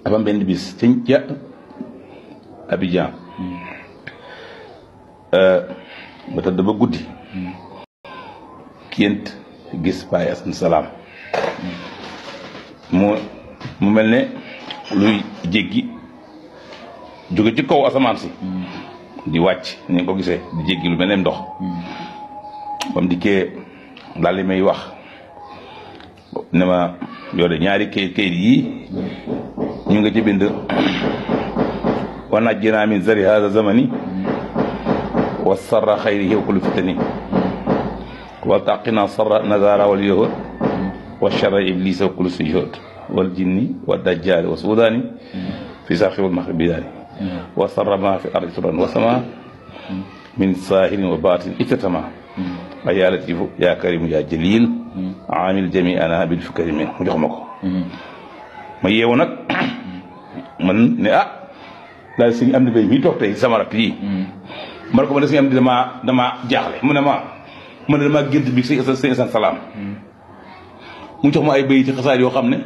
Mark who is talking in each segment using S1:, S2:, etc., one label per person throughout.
S1: dafa am benn bis ca Abidjan ba tëdd ba guddi gént gis Baye Assane Salam mu mel ne luy jéggi jóge ci kaw asamaan si di wàcc ni ko gisee di jéggi lu mel ne ndox ba mu dikkee daal li may wax ne ma yow de ñaari kayit yii ñu nga ci bind wa najjinaa min zari haaza zamani wa sarra xayrihi wa kulli fitani wa taqina sarra nazara wal yahud wa sharra iblisa wa kulli sujud wal jinni wa dajjali wa sudani fi sarxi wal maxribi daani wa sarra ma fi ardi turan wa sama min sahirin wa batin iktatama ya latifu ya karimu ya jalil amil jami ana bil fikri min mu jox ma ko ma yeewu nag man ne daal suñu am di bay mii toog tey sama rakk yi man ko ma ne suñu am di dama jaaxle mu ne man damaa gént bi sëñ Assane Salam mu jox ma ay bayit ci xasaay yoo xam ne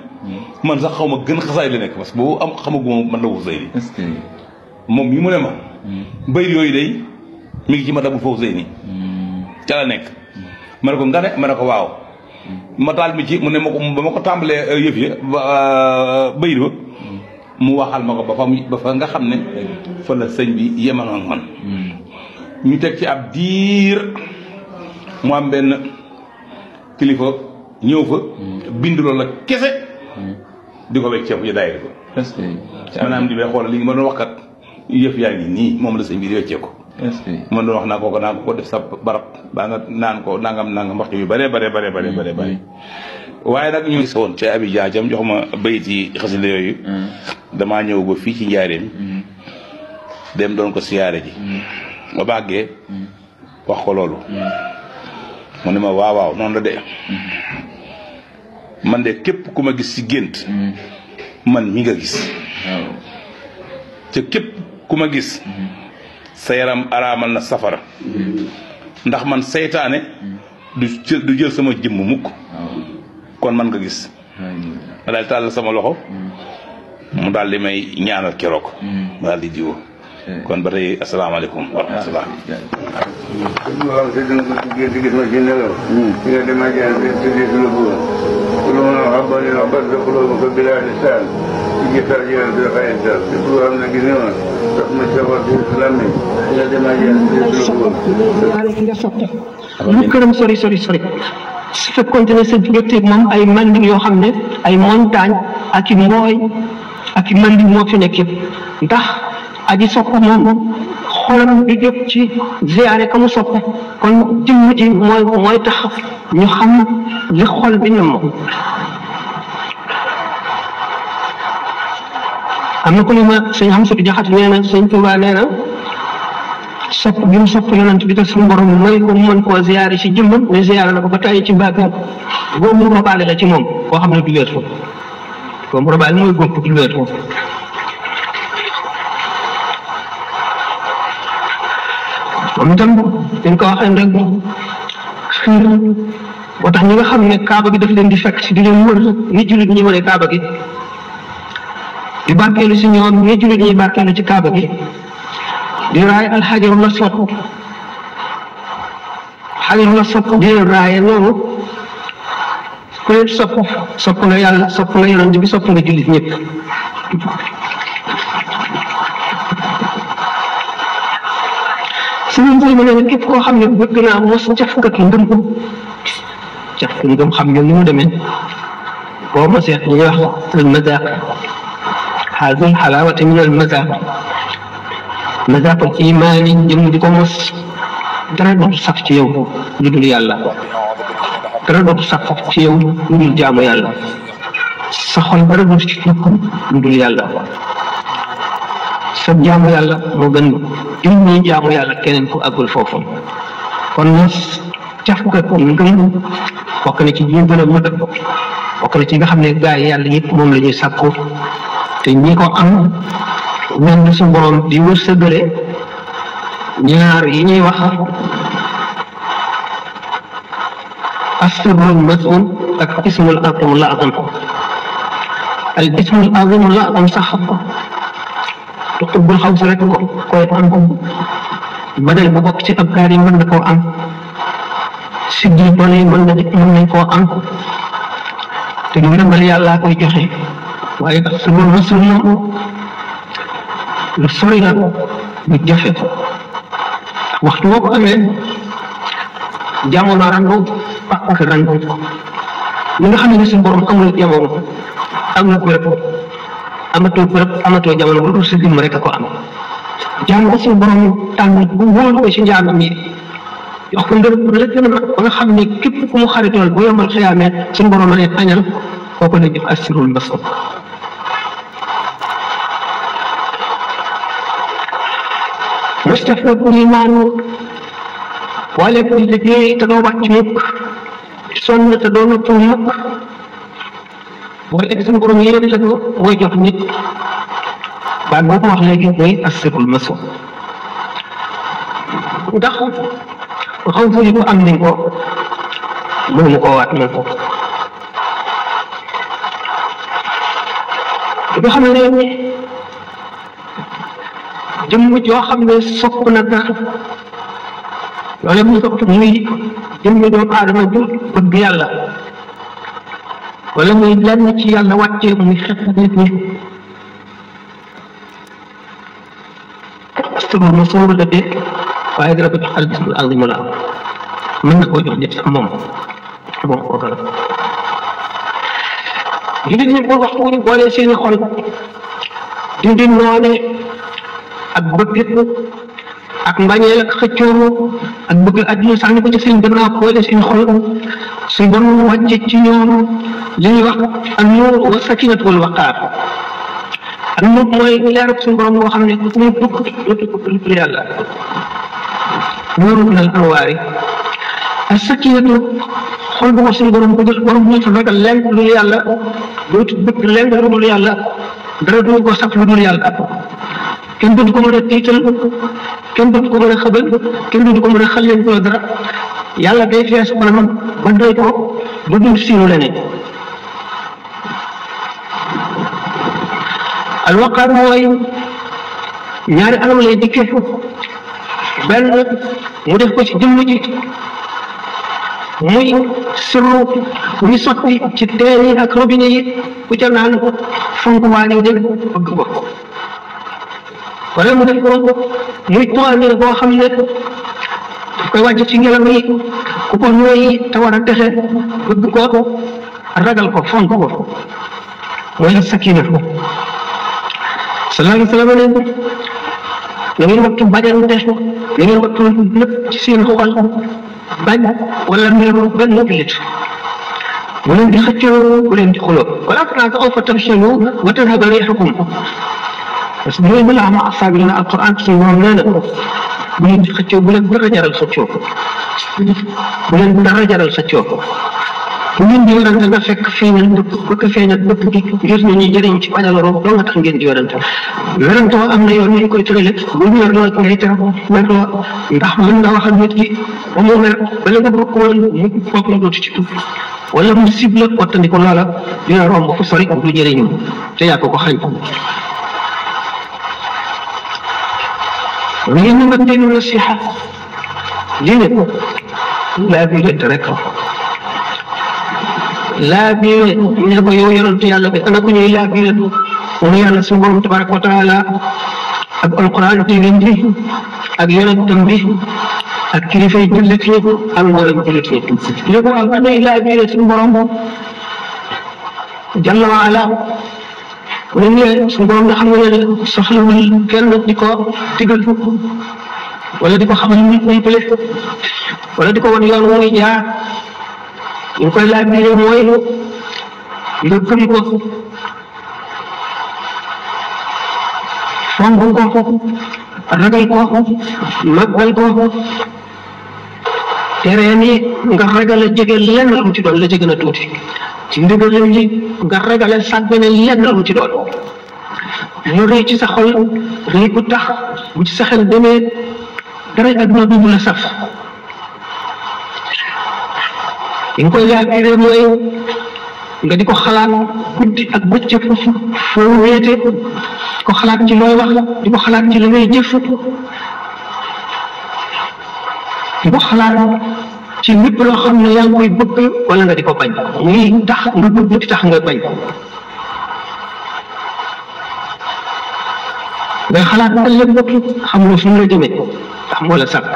S1: man sax xaw ma gën xasaay la nekk parce que boobu xamaguma man la foofu sëy ni moom yi mu ne ma bayit yooyu day mi ngi ci ma dabu foofu sëy ni ca la nekk ma ne ko nga ne ma ne ko waaw ma taal mi ci mu ne ma ko ba ma ko tàmbalee yëf yi bayit ba mu waxal ma ko ba fa nga xam ne fa la sëñ bi yeman ak man ñu teg ci ab diir mu am benn kilifa ñëw fa bind loolu la kese di ko wecceeku ñu daayira ko maanaam di bay xool li ma doon wax kat yëf yaa ngi nii moom la sëñ bi di wecceeku ma doon wax naa ko def sa barab baa nga naan ko nangam wax yu bare waaye nag ñu ngi woon ca Abidjan jam jox ma bayit yi xasida yooyu damaa ñëw ba fii ci njaareem dem doon ko siyaare ji ba bàggee wax ko loolu mu ne ma waaw noonu la de man de képp ku ma gis ci gént man mi nga gis te képp ku ma gis sa yaram araamal na safara ndax man seytaane du jël sama jëmm mukk kon man nga gis ma daal tàllal sama loxo mu daal di may ñaanal keroog ma daal di diwoo kon ba tey asalaamaaleykum wa rahmatulah.
S2: waaw te dina ko gént gis ma ci nelaw. ci nga dem ak yàlla te tëddee su la bëggoon. ku la mën a wax ba ne wax ba te xuloo ma ko bilaadi saal. ci gisal yéen bi dafay saal. te pour xam ne gis nga ma daf ma sawar ci islam mi. ci nga dem ak yàlla te tëddee su la bëggoon.
S3: ki nga sotti. lu këram sori. su fekkoon ne sa digganteeg moom ay manding yoo xam ne ay montagne ak i mbooy ak i manding moo fi nekk yëpp ndax aji sopp moom xolam du jóg ci ziyaare ka mu sopp kon jëmm ji mooy tax ñu xam li xol bi ñoom am na ko ne ma sëñ Amsatu Jaxate nee na sëñ Tuubaa nee na sopp bi mu sopp yonent bi te suñu borom may ko mu mën koo ziyaare ci jëmmam ne ziyaare na ko ba tàyyi ci bàkkaar boobu mu robaale la ci moom koo xam ne du wéet foofu boobu mu robaale mooy góob du wéet foofu moom itam dañ ko waxee rek xiir moo tax ñi nga xam ne kaaba gi daf leen di fekk si di leen wër ni jullit ñi wëree kaaba gi di barkeelu si ñoom ni jullit ñi barkeelu ci kaaba gi di raay alxajarul aswad xajarul aswad di leen raaye noonu ku leen sopp nga yàlla sopp nga yonent bi sopp nga jullit ñëpp suñu mbir mi ne képp koo xam ne bëgg naa mos cafkat ngëm xam ngeen ni mu demee boo mosee ñu wax al mazaq haadul xalaawati min al mazaq mazaq al imaani jëm di ko mos dara dootu saf ci yow lu dul yàlla dara dootu saf ci yow lu dul jaamu yàlla sa xol dara dootu ci lu dul yàlla sa jaamu yàlla moo gën jëm ñi jaamu yàlla keneen ku àggul foofu kon mos cafkat ngëm bokk na ci ñi gën a mën a bokk na ci nga xam ne gaa yi yàlla yëpp moom la ñuy sàkku te ñi ko am ñun na su borom di wërsëgale ñaar yi ñuy wax asrul masun ak ismul atam la atam al ismul azim la am sax tuqbul xaws rek koy am badal bu bokk ci abkaar yi mën na koo am siggi bon yi mën nañ koo am te du ndimbal yàlla koy joxe waaye asrul rasul lu sori la lu jafe waxtu boo ko amee jamono randu ak randu li nga xam ne suñu borom amul jamono amul bërëb amatoo jamono bu dul sa dim rek a ko am jaam ba suñu borom tànn bu wóolu ko si njaamam yi jox ko ndër la gën a mag ba nga xam ne képp ku mu xaritool bu yombal xiyaamee suñu borom a ne añal kooku la jëf asirul basar mustafna bu limaanu wala ku liggéey te doo wàcc mukk sonn te doo noppal mukk wala suñu borom yéen la mooy jox nit baat boo ko wax léegi mooy asirul masur ndax xam fu ko am nañ ko mënu koo waat man ko nga xam ne jëmm joo xam ne sopp na dara loolu mu sopp muy jëmm doomu aadama ju bëgg yàlla wala muy lenn ci yàlla wàccee muy xet nit ñi asturul masur la dee waaye dara ko jox al bismil azim la mën na koo jox nit moom koo gën a jullit ñi pour waxtu ñu boole seeni xol dindi noone ak bëgg ak mbañeel ak xëccoo ak bëgg àdduna sànni ko ci seen gannaaw boole seen xol suñ borom wàcce ci ñoom li ñuy wax an nuur wa sakinat wal waqaar ak nuur mooy leer suñ borom boo xam ne ku muy dugg yàlla nuuru min al anwaari ak sakinatu xol bu ko suñ borom ko jël borom ñu ragal lenn lu dul yàlla dootu bëgg lenn lu dul yàlla dara du ko saf lu dul yàlla kenn du ko mën a tiital kenn du ko mën a xëbal kenn du ko mën a xal leen ko dara yàlla day fees xolam ba doy ko ba dul siinu leneen alwaqaar mooy ñaari anam lay dikkee benn mu def ko ci jëmm ji muy sirru muy sotti ci teen yi ak robinet yi ku ca naan fonk waa ñu dégg bëgg ko wala mu def ko muy toile boo xam ne daf koy wàcc ci ngelaw yi ku ko ñooy te war a texe bëgg ko ragal ko fonk ko mooy sakina ko sallallahu alayhi wa sallam ne na ngeen wattu bañante na ngeen wattu lépp ci seen xol bañ wala meeru benn jullit bu leen di xëccoo bu leen di xuloo wala tanaazaw fa tafshalu wa tadhhaba riihukum parce que loolu mën naa am asaabi na alquran suñu moom nee na bu leen di xëccoo bu leen dara jaral xëccoo bu leen dara jaral xëccoo bu ngeen di werante nga fekk feeñal bëgg feeñal bëgg gi ngir ñu ñuy jëriñ ci bañ a loroo doo nga tax ngeen di werante werante am na yoon ñu koy tërale bu ñu yor loo ngay tere merloo ndax mën nga waxal nit ki ba mu mer bala nga bëgg ko woon mu foog la dootu ci tuuf wala mu cible wattandi ko loola dina romb fu sori du jëriñu te yaa ko xañ ngeen nga teenu nasiha diine laa bi leen rek laa bi ne ko yow yonentu yàlla bi ana ko ñuy laa bi leen mu yàlla suñu borom tabaraka wa taala ak alquran téeréem bi ak yonentam bi ak kilifa yi jullit yi ak mboolem jullit yi ne ko ak ana laa bi leen suñu borom jalla wa ala mu ne suñu borom nga xam ne soxlawul kenn di ko digal wala di ko xamal nit ñi pële wala di ko wan yoon muy jaar ñu koy laaj bi mooy nga gëm ko fonk ko ragal ko màggal ko tere ni nga ragal a jege lenn lu ci doon la jege na tuuti ci ndigalam yi nga ragal a sàggane lenn lu ci doon mu rëy ci sa xol rëy bu tax bu ci sa xel demee dara adduna bi mu la saf li nga koy yaakaaree mooy nga di ko xalaat guddi ak bëccëg foo wéete di ko xalaat ci looy wax di ko xalaat ci li ngay jëf di ko xalaat ci lépp loo xam ne yaa ngi koy bëgg wala nga di ko bañ muy tax nga bëgg di tax nga bañ ngay xalaat ëllëg xam nga fu mu la jëmee ndax moo la sàkk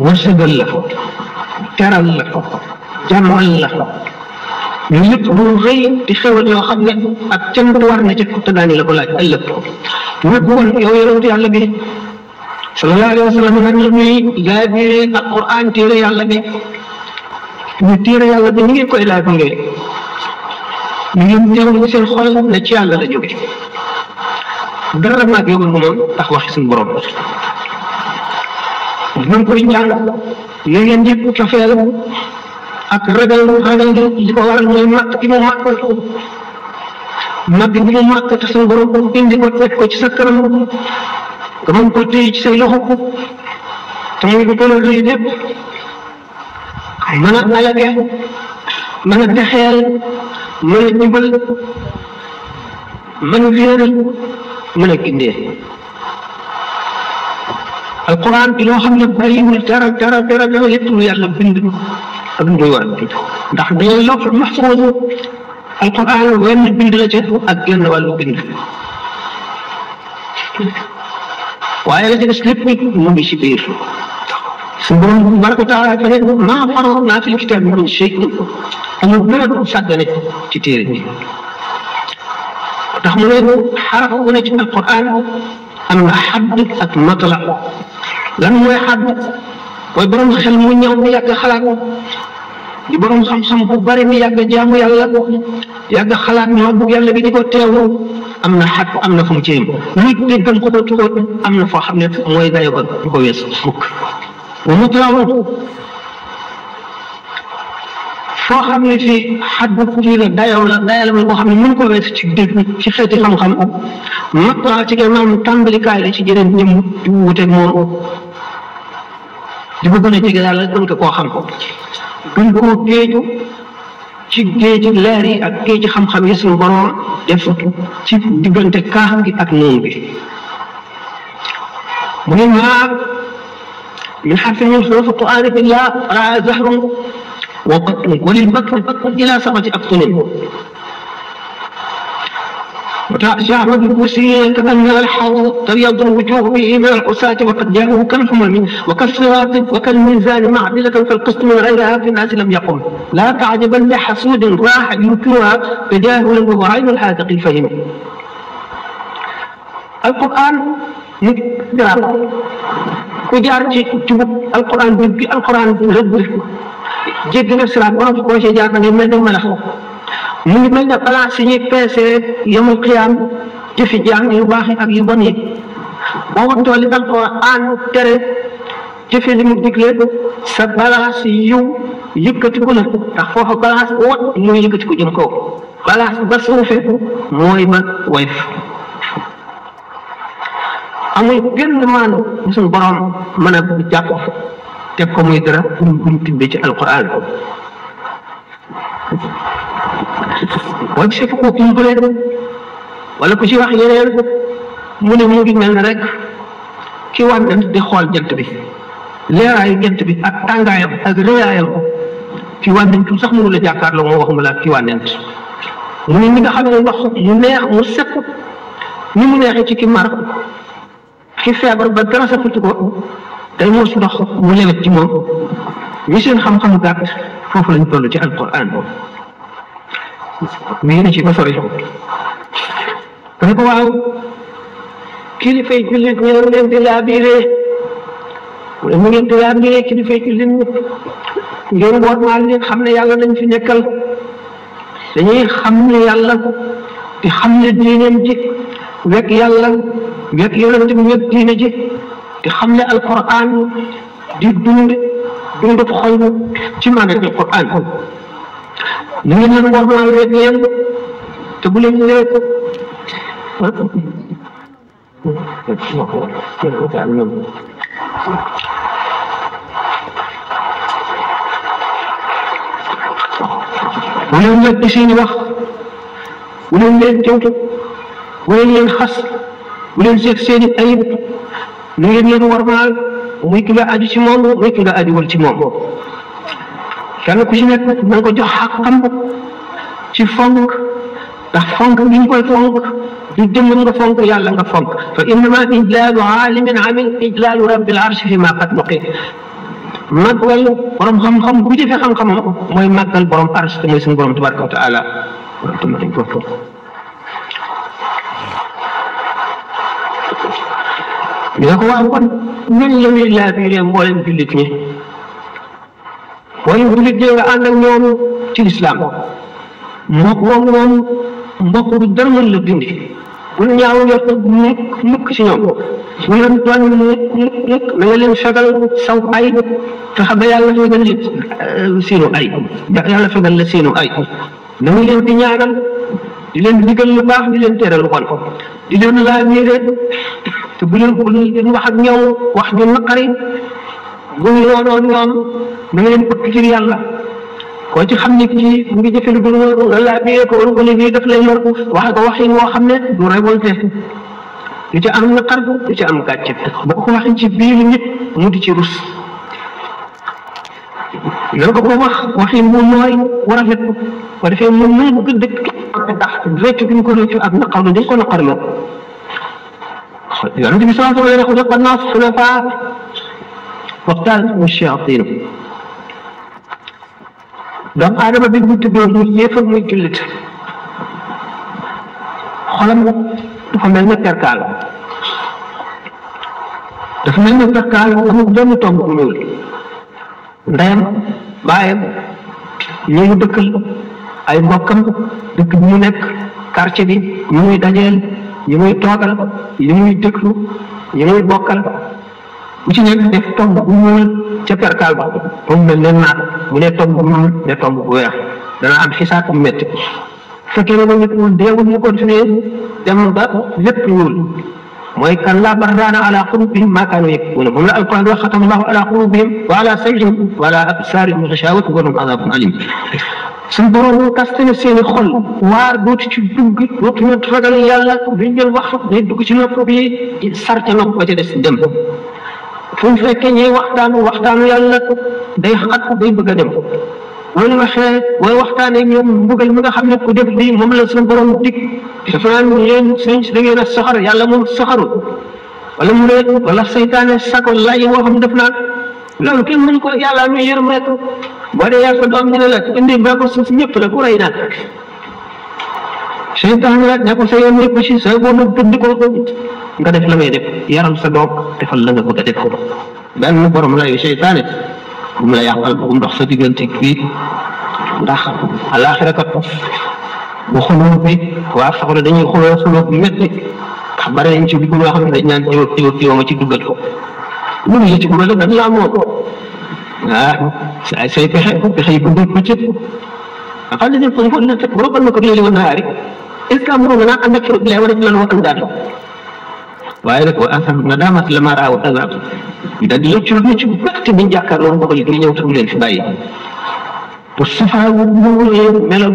S3: wërsëgal la teral la jàmmal la ñu lépp bu rëy di xewal yoo xam ne ak cant war na ca te daañu la ko laaj ëllëg lépp kon yow yonent yàlla bi sallallahu alayhi wa sallam nag la ñuy laabiree alquran téere yàlla bi ñu téere yàlla bi ni ngeen koy laabiree ñu ngeen teewlu seen xol ne ci yàlla la jóge dara maag yóbbul ko moom ndax waxi suñu borom dinañ koy jàng li ngeen jëpp cofeel ak ragal li ko waral mooy màkk gi mu màkk màgg gi mu màkk te suñu borom indi ko teg ko ci sa kanam nga mën ko téye ci say loxo te muy lu gën a rëy lépp mën a alage mën a texeel mën a jubal mën a wéeral mën a gindee alquran bi loo xam ne bariwul dara lépp lu yàlla bind ak lu muy war a bind ndax dañoo lawh mahfuus alquran wenn bind la ca ak genn wàllu bind waaye la ca des lépp mu ngi ci biir su borom tabaraka wa taala fa ne maa farratnaa fil kitaabi min shay amul dara du sàggane ci téere bi ndax mu ne xaraf bu ne ci alquran am na xadd ak matla lan mooy xadd mooy borom xel mu ñëw mi yàgg xalaat di borom xam-xam bu bari mi yàgg jaamu yàlla yàgg xalaat màggu yàlla bi di ko teewlu am na xadd am na fu mu ci yem luy déggal ko tuxóot am na foo xam ne mooy dayo ba du ko wees mukk wa matla foo xam ne fii xadd fii la dayoo la boo xam ne mën ko wees ci dégg ci xeeti xam-xam matla ci maanaam tàmbalikaay la ci jëleen ñëm di wuteeg moom di ko gën a jege yàlla gën ko koo xam gën koo géeju ci géeji leer yi ak géeji xam-xam yi suñu borom def ci diggante kaaf gi ak noon gi mu ne maa min xarfin min xuruufi qur'aani illaa falaa zahrun wa batn walilbatni batn ilaa sab'ati abtunin وشيخ أحمد الكوسي كأن الحوض تبيض الوجوه به من العصاة وقد جاءوا كالحمم وكالصراط وكالميزان معدلة فالقسط من غيرها في الناس لم يقم لا تعجبا لحسود راح ينكرها تجاهلا وهو عين الحاذق الفهم القرآن نقرأ كجار القرآن بيبي القرآن رب جد الصراط ورب كوشي جاء من الملح mu ngi mel ne balance yi ñuy peese yawmal qiyaam jëfi jaam yu baax yi ak yu bon yi boo wattoo li alquran tere jëfe li mu digle sa balance yiw yëkkatiku na ndax foofa balance bu wat mooy yëkkatiku jëm kaw balance ba suufe mooy ba woyof amul genn maanu suñu borom mën a jàpp teg ko muy dara buñ tibbee ci alquran waaye fekk ko kumpale wala ku ci wax yeneen mu ne mu ngi mel ne rek ki wànnent di xool jant bi leeraayu jant bi ak tàngaayam ak réyaayam ki wànnent sax mënu la jàkkaarloo moo waxuma la ki wànnent mu ne ñi nga xam ne ndox mu neex mu set ni mu neexee ci ki mar ki feebar ba dara safatu ko day mos ndox mu lewet ci moom ñi seen xam-xamu gàtt foofu lañ toll ci alquran boobu mi ngi ci ba sori ko waaw kilifay jullit ñu leen di laabiree mu ngeen di laabiree kilifay jullit ñi ngeen wormaal leen xam ne yàlla lañ fi nekkal dañuy xam ne yàlla di xam ne diineem ji wekk yàlla wekk yonent bi wekk diine ji di xam ne alquran di dund xol ci maanaam alquran ñu ngi leen wormaal rek yéen te bu leen ñëwee leen nag ci seeni wax bu leen jëwtu bu leen xas bu leen seet seeni ayib na ngeen leen warmaal muy ki nga aju ci moom muy ki nga ajuwul ci moom kenn ku ci nekk na nga ko jox xaqam ci fonk ndax fonk gi ñu koy fonk du jëmmam nga fonk yàlla nga fonk fa innama ijlaalu aalimin amil ijlaalu rabbil arshi fi ma qad nuqi màggal borom xam-xam bu jëfee xam-xamam mooy màggal borom arsh te mooy suñu borom tabaraka wa taala ñu ko waaw kon ñun la ñuy laabiree mboolem jullit ñi mboolem jullit ñi nga ànd ak ñoom ci lislaam mbokk bu dara mën la dindi bu ñaaw yor mukk ci ñoom bu leen doon nekk na nga leen fegal saw ay fexe ba yàlla fegal leen seenu ay yàlla fegal la seenu ay na nga leen di ñaanal di leen digal lu baax di leen tere lu bon di leen laabiré te bu leen wax ak ñoom wax ñu naqari bu ñu yoonoon ñoom na nga leen bëgg ci yàlla koo ci xam ne kii mu ngi jëfe lu dul nga laabiré ko wala ko liggéey daf lay lor wax ko waxin woo xam ne du révolté du ci am naqar du ci am gàcce ba ko waxee ci biir nit mu di ci rus nan ko wax waxin mu nooy war a rafet ko defee mu mën bëgg dëkk ndax réccu gi ñu ko réccu ak naqar lu dañ ko naqar la yonent bi sallallahu alayhi wa sallam xuliqa an-naas xunafaa waxtaanahum ash-shayaatiin doomu aadama bi mu tuddoo muy yéefar muy jullit xolam dafa mel ne perkaal amul benn tomb bu ñuul ndeyam baayam ñi mu dëkkal ay mbokkam dëkk bi mu nekk quartier bi ñu muy dajeel ñu muy toogal ñu muy déglu ñu muy bokkal bu ci nekk def tomb bu ñuul ca perkaal ba moom mel ne naat bu ne tomb bu ñuul ne tomb bu weex dana am xisaab bu métti fekkee ne nit mu deewul mu continuer dem ba lépp ñuul mooy kan laa barraana ala qulubihim maa kaanu yaktubuuna moom la alquran wax xatama allahu ala qulubihim wa ala sam'ihim wa ala absaarihim gishaawatun wa lahum azaabun aliim suñu borom kaste na seeni xol waar dootu ci dugg dootu ñu ragal yàlla duñ jël wax day dugg ci nopp bi sarte nopp ba ca des dem fu mu fekkee ñuy waxtaanu yàlla day xat day bëgg a dem loolu waxee booy waxtaanee ñoom mbugal mi nga xam ne ku def lii moom la suñu borom dig dafa naan yéen sëñ si da ngeen a soxar yàlla moom soxaru wala mu ne wala saytaane sako laaj woo xam def naan loolu kenn mënu ko yàlla muy yërëm rek boo dee yàlla sa doom ñu ne la indi ba ko suuf ñëpp la ku rey nag saytaane la ne ko sa yoon nekk ci sa boo nag tëdd ko nga def la ngay def yaram sa doom defal la nga bëgg a def ko benn borom la yu saytaane bu mu la yàqal bu mu dox sa diggante bii ndax àllaaxira kat bu xuloo bi waa soxla dañuy xuloo bu métti ndax bare nañ ci dugg loo xam ne dañ naan jiw ma ci duggal ko lu mu ci duggal dañ laa moo say pexe yi guddul bëccëg xam ne ko ñu fekk bu robbal na ko léegi woon naa rek est ce que amoon na ànd ak lay wala ci lan wax am daal waaye nag wa asam na daamat la ma raaw azab daal di lëccu lu ci bëtt biñ jàkkaarloo mboq yi ñëw te du leen fi bàyyi pour safara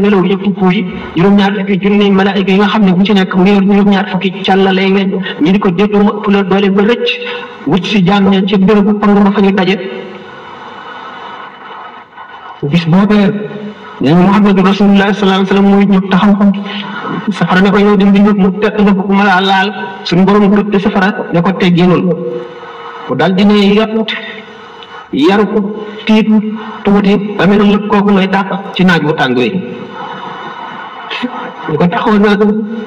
S3: melaw yëpp yi juróom-ñaar fukki junni malaayika yi nga xam ne bu ci nekk mu yor juróom-ñaar fukki càlla lay weñ ñu di ko déglu mu ëpp la doole ba rëcc wut si jaam ña ci bérébu pang ma fa ñu daje bis boobee dañu Muhammadu Rasulullah sallallahu alayhi wa sallam muy ñu taxaw safara ne ko yow di mbir mu teg nga bëgg ma laa laal suñu borom guddi safara ne ko tegginul mu daal di ne yaru ko tiit tuuti ba mel ni kooku may dàq ci naaj bu tàng wi ñu ko taxaw nag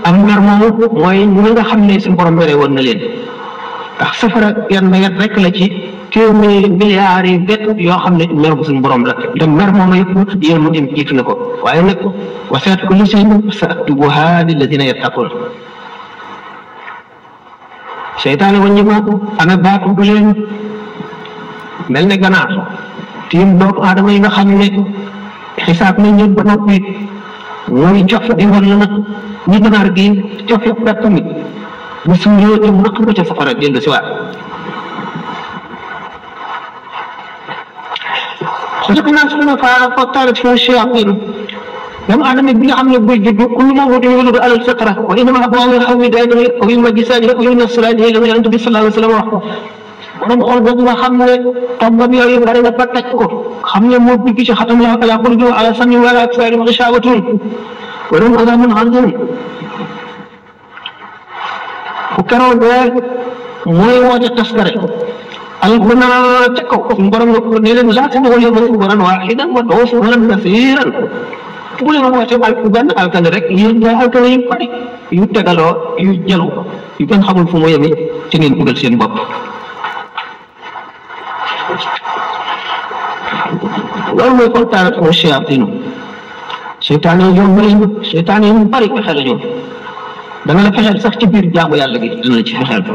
S3: am mer moomu mooy ñi nga xam ne suñu borom mere woon na leen ndax safara yan rek la ci téeméeri milliards yi bett yoo xam ne mer bu suñu borom la te mer moomu yëpp yéen mu dem jiitu na ko waaye nag wasi'at kulla shay'in sa-aktubuhaa lilladhiina yattaquun seytaane waññi ma ana baatu bu leen mel ne ganaar tiim doomu aadama yi nga xam ne xisaab nañ leen ba noppi mooy jox di war la nag ñi ganaar gi jox yëpp kat tamit bu suñu ñëw naq ba ca safara dellu si waat خلقنا حنفاء فطارت فيهم الشياطين doomu aadama bi nga xam ne buy judd kullu mawludin yuladu alal fitra wa innama abawaahu yuhawwidaanihi aw yumajjisaanihi aw yunassiraanihi la Yonent bi sallallahu alayhi wa sallam wax ko borom xool boobu nga xam ne tombam yooyu bari na ba taj ko xam ne moo dugg ci xatam la ala qulubi wa ala sam'i wa ala absaarihim ghishawatun wa lahum adhaabun adhiim bu keroog mooy woote taskare alxuna ca kaw borom ne leen laa tad'uu al-yawma subuuran waahidan wad'uu subuuran kasiiran bu leen woote benn alkane rek yéen ñaar alkane yu bari yu tegaloo yu jalu yu kenn xamul fu mu yemi ci ngeen bëggal seen bopp loolu mooy kontaan ak shayaatiinu seytaane yi seytaane yi mu bari pexe la ñoom dana la fexeel sax ci biir jaamu yàlla gi dana la ci fexeel ko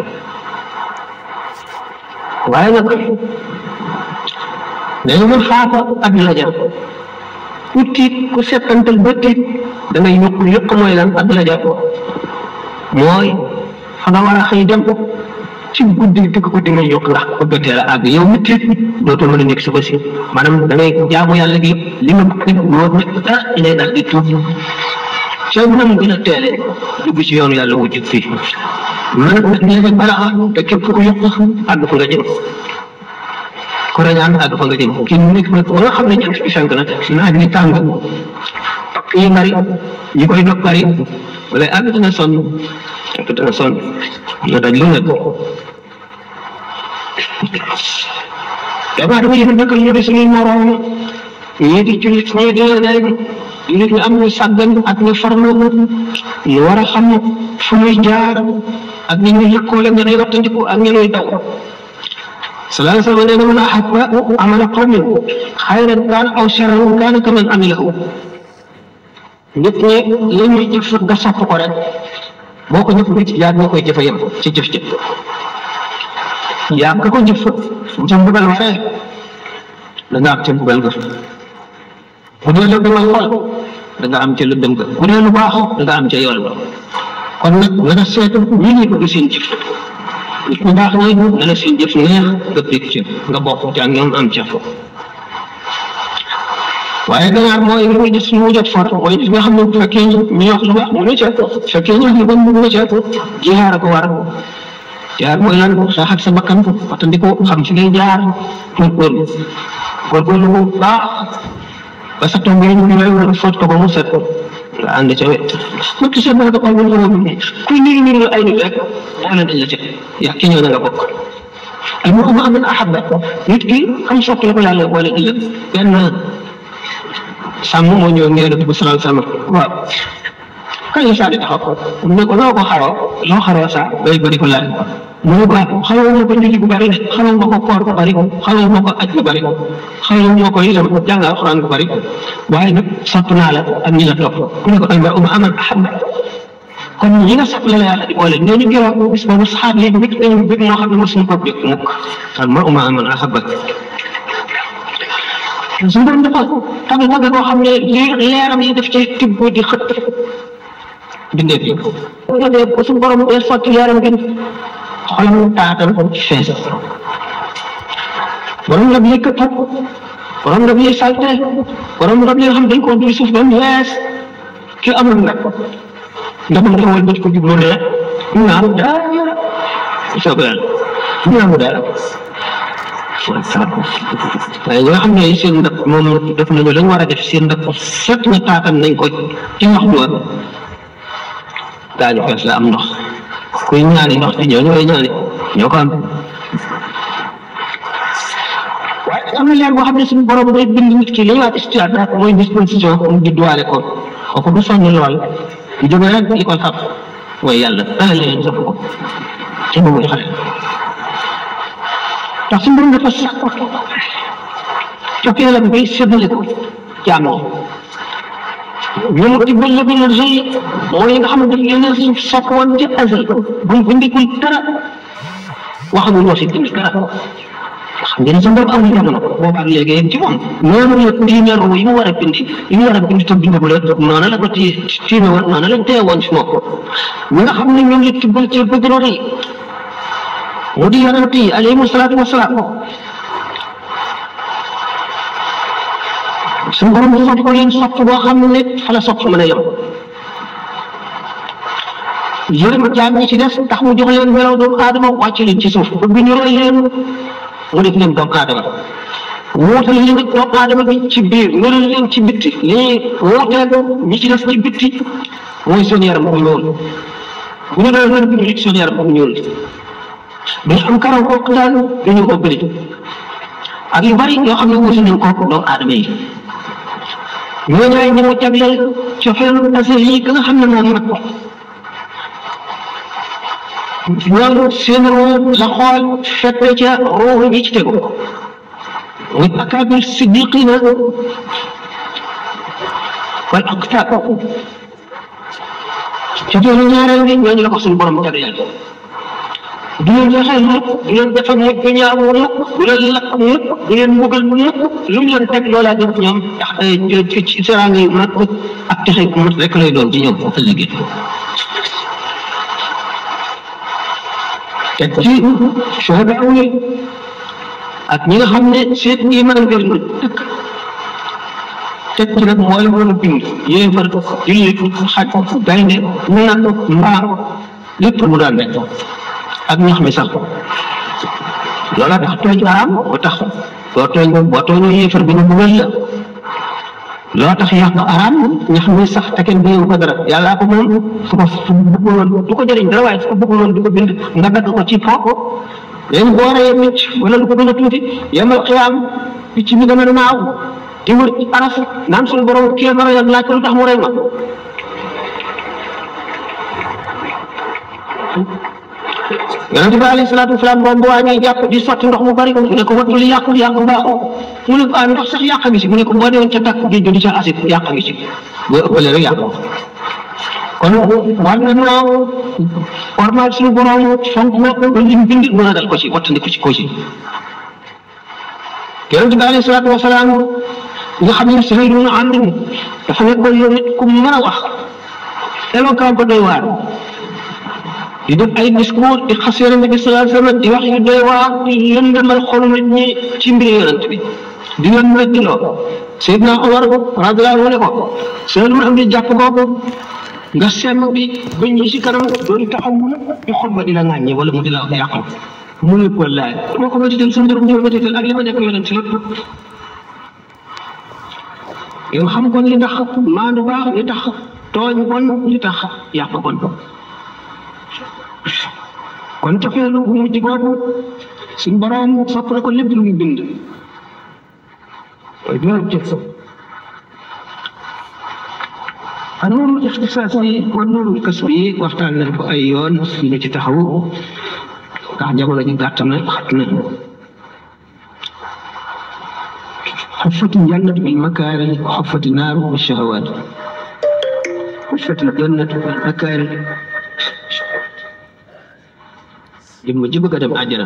S3: waaye nag dañu mën xaafa ak laja ku tiit ku settantal ba tiit da ngay yëq mooy lan ak laja mooy fa nga war a xëy dem ci guddi dëgg ko di nga yokk ndax bëgg a teel a àgg yow mi tiit dootoo mën a nekk suba si maanaam da ngay jaamu yàlla gi li nga bëgg moo nekk dara lay daal di tuub soo mën a gën a teelee dugg ci yoonu yàlla wu jub fii man léegi balaa te képp ku yokk àgg fa nga jëm ku rañaan àgg fa nga jëm kii nekk nag ba nga xam ne ñëpp ci fenk na naaj ni tàng yi bari ñi koy dog bari wala àgg dina sonn na daj lu nekk damaa dama yëg dëkkal ñu di suñuy moroom ñii di jullit ñii di leneen jullit ñu am ñu sàggan ak ñu farlu ñu war a xam fu muy jaar ak ñi ñuy yëkkoole nga nay wattandiku ak ñi ñuy daw sallallahu alayhi wa sallam nee na man ahabba amala qawmin xayran kaana aw sharran kaana kaman amilahu nit ñi li ñuy jëf nga sopp ko rek boo ko jëf ci yaa nga koy jëfa yem ci jëf jëf yaa nga ko jëf ca mbugal waree da nga am ca mbugal ga bu dee lu demal xol da nga am ca lu dem ga bu dee lu baax da nga am ca yool ba kon nag nga nga seetu ñi ngi bëgg seen jëf nit ñu baax ñi nga la seen jëf neex nga dégg ci nga bokk ci ak ñoom am ca foofu waaye ganaar mooy li muy gis lu mu jot fort mooy li nga xam ne bu fekkee ñu wax lu baax mu ne ca fekkee ñu wax lu bon mu ne ca jihaar ko war jaar mooy lan sax ak sa bakkan wattandiku xam ci ngay jaar góorgóorlu bu baax ba sa tomb yi ñu lay fóot ko ba mu set nga ànd ca wet nit seet na ko ko ñu kuy niru ay nit rek daa leen dañ la ca yaa ki ñëw na nga bokk al mar'u ma'a man ahabba nit ki am sopp la ko yàlla boole ëllëg benn sàmm moo ñëw ngeen bi sallallahu alayhi wa sallam waaw kañ la saa di taxaw mu ne ko loo xaroo saa day bëri ko laaj mu ne ko xamoo ma ko julli bu bëri de xamoo ma ko koor bu bëri xamoo ma ko aj bu bëri xamoo ma ko itam jàng alxuraan bu bëri waaye nag sopp naa la ak ñi la topp ku ne ko al mar'u ma'a man ahabba kon ñi nga sopp la la yàlla di boole ñooñu gërëm bis boobu saxaab yi nit dañu bëgg moo xam ne mosuñu ko bëgg mukk al mar'u ma'a man ahabba suñu borom dafa tamit mag boo xam ne leeram yi daf cay tibb di xët bindee bi suñu borom day sotti leeram gi xolam taatal fees borom rab yi këpp borom rab yi salte borom rab yi nga xam dañ ko dul suuf ba mu wees ki amul nag ndamam nga wal ko jublu ne naan dara soo ko yàlla naamu dara waaye ñoo xam ne seen ndab moom def nañu lañ war a def seen ndab set na taatam nañ ko ci ndox mi woon daañu fees la am ndox kuy ñaani ndox di ñëw ñooy ñaani ñoo ko am waaye am na leer boo xam ne suñu borom day bind nit ki li ñuy wax istiadat mooy disposition mu judduwaale ko kooku du sonn lool di jóge rek di ko xam mooy yàlla dana leen def ko ci bu muy xale ndax suñu borom dafa sax coppee la bay séddale ko jaamoo ñoom ci bëll bi la rëy mooy nga xam ne daf leen a sokk woon ci azal buñ bindikul dara waxaguñ ñoo si bind dara xam ngeen sa bopp amul jamono boobaak léegi yéen ci moom noonu la tiimee ru yi mu war a bind te bindagu la noonu la ko tiime woon noonu lañ teye woon si moom ñi nga xam ne ñoom la tibbal ci bëgg lu rëy mu di yonent yi alayhimu salaatu wasalaam suñu borom sopp ko leen sopp boo xam ne fa la sopp mën a yem yërëm jaam ñi ci des tax mu jox leen melaw doomu aadama wàcc leen ci suuf ba bi ñu roy leen mu def leen doomu aadama wuutal leen doomu aadama bi ci biir nëral leen ci bitti lii wuuteel ñi ci des ci bitti mooy seen yaram bu ñuul bu ñu doon leen bind seen yaram bu ñuul duñu am karaw ko daal duñu ko bëri ak yu bari yoo xam ne wuutal nañ ko doomu aadama yi ñoo ñaay ñi mu jagleel cofeelu asal yi nga xam ne moom nag loolu seen ruu la xool fekk ca ruuxu bi ci tegu muy akaabir siddiqina wal aqtaab cofeelu ñaareel bi ñooñu la ko suñu borom jagleel du leen jeexal mukk du leen defal mukk du ñaaw mukk du leen lakk mukk du leen mbugal mukk lu mu leen teg loolaa def ñoom tax ci seraanga yu mat ak texe bu mat rek lay doon ci ñoom ëllëgee te ci shuhadaa yi ak ñi nga xam ne seen iman wér na dëkk teg ci nag mooy war a bind yéefar jullit xaj gaynde nag mbaam lépp mu daan rek ak ñax mi sax loola tax tooñ araam ba tax boo tooñoo yéefar bi ñu bëggal la loo tax yàq araam ñax mi sax te kenn béyewu ko dara yàllaa ko moom su ko bëggul woon du ko jëriñ dara waaye su ko bëggul woon di ko bind nga dagg ko ci po léegi boo reyee picc wala lu ko gën a tuuti yemal xiyaam picc mi gën a naaw di wër ci aras naan suñu borom kii ma reyal laaj ko lu tax mu rey ma yonente bi alayhi salaatu wasalaam moom bu waa ñuy jàpp di sotti ndox mu bari mu ne ko wattu li yàqu baaxoo mu ne ko ah ndox sax yàq ngi ci mu ne ko boo deewoon ca tàkk géej di ca acide yàq ngi ci boo ëppalee rek yàq kon war na noo ormal suñu borom fonk na ko lu ñu bind mën a dal ko ci wattandiku ci ko ci yonente bi alayhi salaatu wasalaam nga xam ne Suhayl ibn Amr dafa nekkoon yow nit ku mën a wax éloquent ko doy waar di def ay discours di xas yonent bi sallallahu alayhi wa sallam di wax yu doy waar di lëndëmal xolu nit ñi ci mbiri yonent bi di leen méttiloo Seydina Omar radiyallahu anhu ne ko Suhayl ibn Amr jàpp boobu nga semm bi ba ñu si kanam doon taxaw di xutba di la ŋàññi wala mu di la yàqal mu ne ko laaj dama ko métital sa mbirum ñëw métital ak li ma nekk yonent lépp yow xam kon li tax maandu baax li tax tooñ bon li tax yàq bon kon cofeelu bu mujj boobu suñ borom sopp na ko lépp lu mu bind mooy doon jëf nuurul ixtisaas yi wa nuurul kasb yi waxtaan nañ ko ay yoon ñu ci taxaw ndax jamono ji gàtt na xat na xuffati jannatu bil makaari wa xuffati naaru bi shahawaat xuffati jannatu bil makaari jëmm ji bëgg a dem àjjana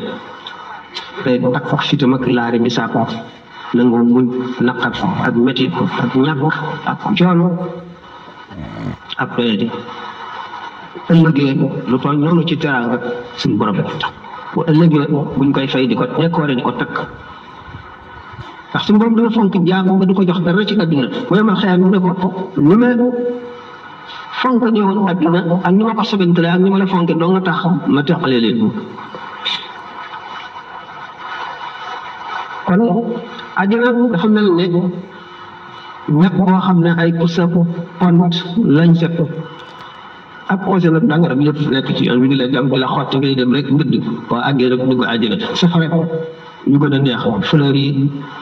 S3: day takk fitam ak laari mi saako nangoo muñ naqar ak métit ak ñàkk ak coono ak doyadi ëllëgee lu toll noonu ci teraanga suñu borom bu ëllëgee buñ koy fay di ko nekkoore di ko takk ndax suñu borom dana fonk jaam ba du ko jox dara ci àdduna bu yemal xëyaat mu ne ko ni ma fonk ñëwoon àdduna ak ni ma ko sobentale ak ni ma la fonke doo nga tax ma teqale leen kon àjjana dafa mel ne ñàkk boo xam ne ay pusa pont lañ set ak osé nag danga rek lépp nekk ci yoon bi di la jàm di la xotti ngay dem rek mbëdd boo àggee rek dugg àjjana safara ñu gën a neex fleur yi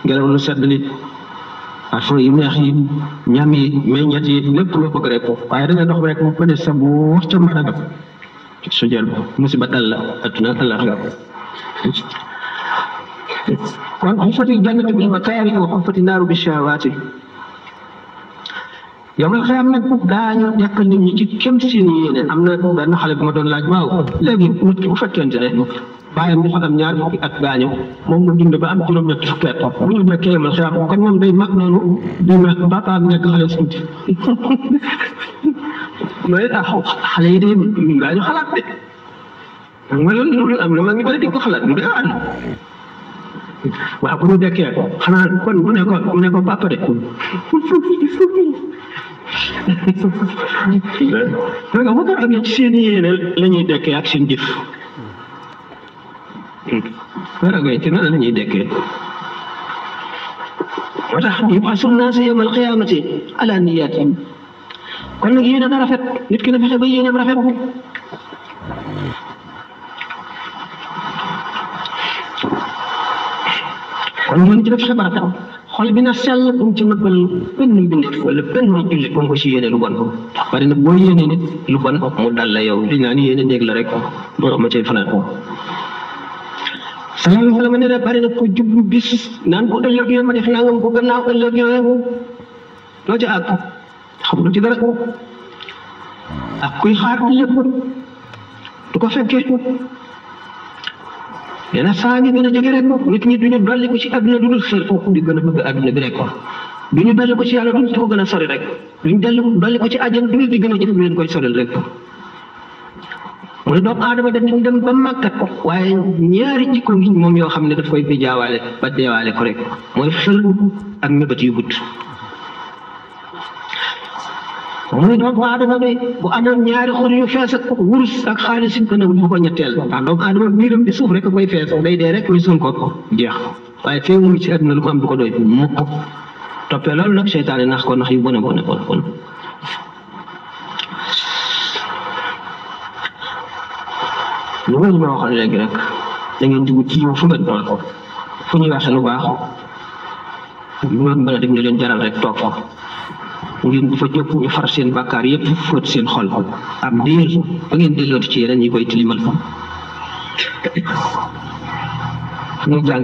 S3: ngelaw lu sedd li parfum yu neex yi ñam yi meññet yi lépp loo bëgg rek waaye da nga dox rek ba ne sa bu wax ca mën a def su jël musiba dal la adduna àllaxira kon xuffati jannatu bil makaari wa xuffati naaru bi shahawaati yow nga xam nag daañu nekk nit ñi ci kéem seen yéene am na benn xale bu ma doon laaj waaw léegi nit ki bu fekkente ne bàyyam dafa am ñaar fukki at gaañu moom mu dund ba am juróom-ñetti fukki at bu ñu nekkee yomal xiyam kon moom day mag noonu di mag papaam nekk xale suuti mooy xale yi de daañu xalaat de xam nga loolu am na ma ngi bëri di ko xalaat mu dee ànd waaw bu ñu dekkee xanaa kon bu ne ko papa de donc bu ko amee ci seen yéene la ñuy dekkee ak seen jëf waragay ci noonu la ñuy dekkee moo tax yub'asu nnaas yawma alqiyaamati ala niyyatihim kon nag yéene na rafet nit ki na fexe ba yéeneem rafet kon ñooñu ci def fexe ba rafet xol bi na sell bu mu ci nëbbal benn mbindeef wala benn jullit bu mu ko ci yéene lu bon ndax bari na boo yéene nit lu bon mu dal la yow di naan yéene néeg la rek borom ma cay fanaan ko sallallahu alayhi wa sallam ne de bari na ko jublu bis naan bu ëllëgee ma def nangam bu gannaaw ëllëgee loo ci àgg xamul ci dara ak kuy xaar ëllëg du ko fekkee yéen a saa ngi gën a jege rek nit ñi duñu dolli ko ci àdduna du dul xër foofu di gën a bëgg àdduna bi rek duñu dolli ko ci yàlla duñ di ko gën a sori rek duñu dolli ko ci àjjana du di gën a jëf leen koy soril rek mu ne doomu aadama dañ dem ba màggat ko waaye ñaari jikko ngi moom yoo xam ne daf koy bi jaawaale ba deewaale ko rek mooy xel ak mébét yu gudd mu ne doomu aadama bi bu amoon ñaari xur yu fees ak wurus ak xaalis it dana bu ko ñetteel ndax doomu aadama biiram bi suuf rek koy fees day dee rek muy suul ko jeex waaye feewul ci àdduna lu mu am du ko doy mukk toppee loolu nag seytaane nax ko nax yu bon lu wér ma waxoon léegi rek da ngeen dugg ci fu ngeen doon ko fu ñuy waxee lu baax lu ngeen mën a dem ne leen jaral rek toog fa ngeen di fa ñëpp ñu far seen bàkkaar yëpp fóot seen xol am diir ba ngeen dellooti ci yeneen ñi koy tilimal fa ñu jàng